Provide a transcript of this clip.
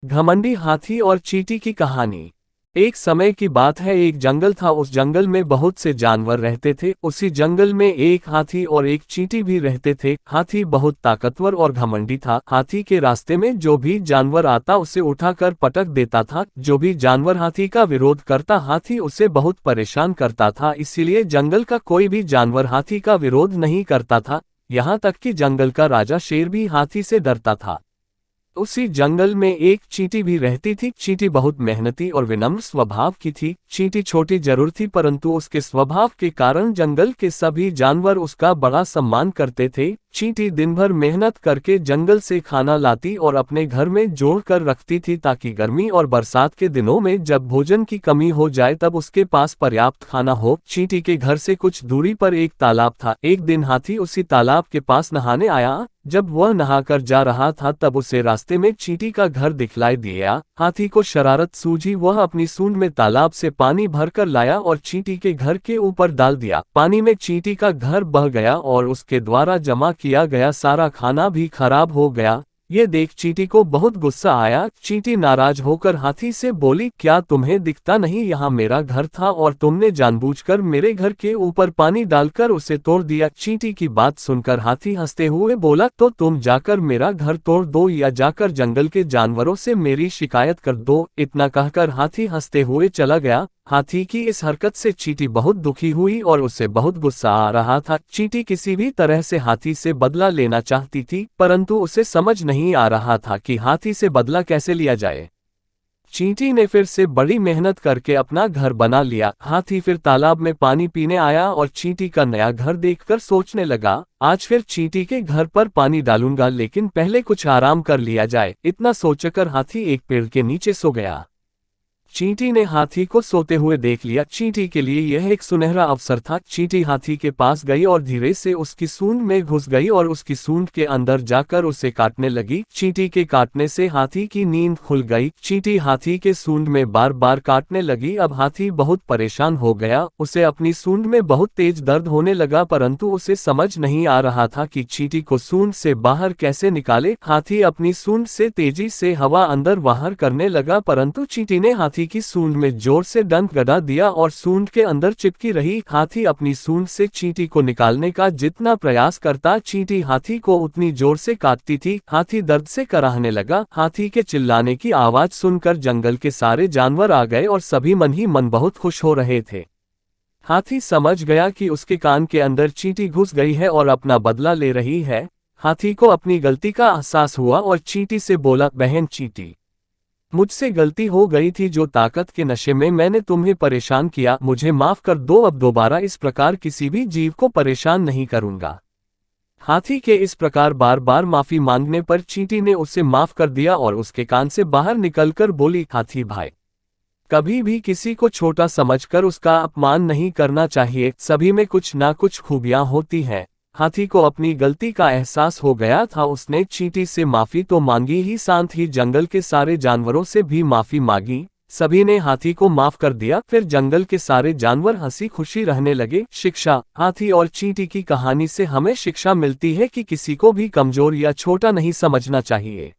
घमंडी हाथी और चींटी की कहानी। एक समय की बात है, एक जंगल था। उस जंगल में बहुत से जानवर रहते थे। उसी जंगल में एक हाथी और एक चींटी भी रहते थे। हाथी बहुत ताकतवर और घमंडी था। हाथी के रास्ते में जो भी जानवर आता उसे उठाकर पटक देता था। जो भी जानवर हाथी का विरोध करता, हाथी उसे बहुत परेशान करता था। इसीलिए जंगल का कोई भी जानवर हाथी का विरोध नहीं करता था। यहाँ तक कि जंगल का राजा शेर भी हाथी से डरता था। उसी जंगल में एक चींटी भी रहती थी। चींटी बहुत मेहनती और विनम्र स्वभाव की थी। चींटी छोटी जरूर थी, परंतु उसके स्वभाव के कारण जंगल के सभी जानवर उसका बड़ा सम्मान करते थे। चींटी दिन भर मेहनत करके जंगल से खाना लाती और अपने घर में जोड़ कर रखती थी, ताकि गर्मी और बरसात के दिनों में जब भोजन की कमी हो जाए तब उसके पास पर्याप्त खाना हो। चींटी के घर से कुछ दूरी पर एक तालाब था। एक दिन हाथी उसी तालाब के पास नहाने आया। जब वह नहाकर जा रहा था तब उसे रास्ते में चींटी का घर दिखलाई दिया। हाथी को शरारत सूझी। वह अपनी सूंड में तालाब से पानी भरकर लाया और चींटी के घर के ऊपर डाल दिया। पानी में चींटी का घर बह गया और उसके द्वारा जमा किया गया सारा खाना भी खराब हो गया। ये देख चींटी को बहुत गुस्सा आया। चींटी नाराज होकर हाथी से बोली, क्या तुम्हें दिखता नहीं, यहाँ मेरा घर था और तुमने जानबूझकर मेरे घर के ऊपर पानी डालकर उसे तोड़ दिया। चींटी की बात सुनकर हाथी हंसते हुए बोला, तो तुम जाकर मेरा घर तोड़ दो या जाकर जंगल के जानवरों से मेरी शिकायत कर दो। इतना कहकर हाथी हंसते हुए चला गया। हाथी की इस हरकत से चींटी बहुत दुखी हुई और उसे बहुत गुस्सा आ रहा था। चींटी किसी भी तरह से हाथी से बदला लेना चाहती थी, परंतु उसे समझ नहीं आ रहा था कि हाथी से बदला कैसे लिया जाए। चींटी ने फिर से बड़ी मेहनत करके अपना घर बना लिया। हाथी फिर तालाब में पानी पीने आया और चींटी का नया घर देखकर सोचने लगा, आज फिर चींटी के घर पर पानी डालूंगा, लेकिन पहले कुछ आराम कर लिया जाए। इतना सोचकर हाथी एक पेड़ के नीचे सो गया। चींटी ने हाथी को सोते हुए देख लिया। चींटी के लिए यह एक सुनहरा अवसर था। चींटी हाथी के पास गई और धीरे से उसकी सूंड में घुस गई और उसकी सूंड के अंदर जाकर उसे काटने लगी। चींटी के काटने से हाथी की नींद खुल गई। चींटी हाथी के सूंड में बार बार काटने लगी। अब हाथी बहुत परेशान हो गया। उसे अपनी सूंड में बहुत तेज दर्द होने लगा, परंतु उसे समझ नहीं आ रहा था कि चींटी को सूंड से बाहर कैसे निकाले। हाथी अपनी सूंड से तेजी से हवा अंदर बाहर करने लगा, परंतु चींटी ने हाथी की सूंड में जोर से डंक गड़ा दिया और सूंड के अंदर चिपकी रही। हाथी अपनी सूंड से चींटी को निकालने का जितना प्रयास करता, चींटी हाथी को उतनी जोर से काटती थी। हाथी दर्द से कराहने लगा। हाथी के चिल्लाने की आवाज सुनकर जंगल के सारे जानवर आ गए और सभी मन ही मन बहुत खुश हो रहे थे। हाथी समझ गया कि उसके कान के अंदर चींटी घुस गई है और अपना बदला ले रही है। हाथी को अपनी गलती का एहसास हुआ और चींटी से बोला, बहन चींटी, मुझसे गलती हो गई थी। जो ताकत के नशे में मैंने तुम्हें परेशान किया, मुझे माफ कर दो। अब दोबारा इस प्रकार किसी भी जीव को परेशान नहीं करूंगा। हाथी के इस प्रकार बार बार माफी मांगने पर चींटी ने उसे माफ कर दिया और उसके कान से बाहर निकलकर बोली, हाथी भाई, कभी भी किसी को छोटा समझकर उसका अपमान नहीं करना चाहिए। सभी में कुछ ना कुछ खूबियां होती हैं। हाथी को अपनी गलती का एहसास हो गया था। उसने चींटी से माफी तो मांगी ही, साथ ही जंगल के सारे जानवरों से भी माफी मांगी। सभी ने हाथी को माफ कर दिया। फिर जंगल के सारे जानवर हंसी खुशी रहने लगे। शिक्षा। हाथी और चींटी की कहानी से हमें शिक्षा मिलती है कि किसी को भी कमजोर या छोटा नहीं समझना चाहिए।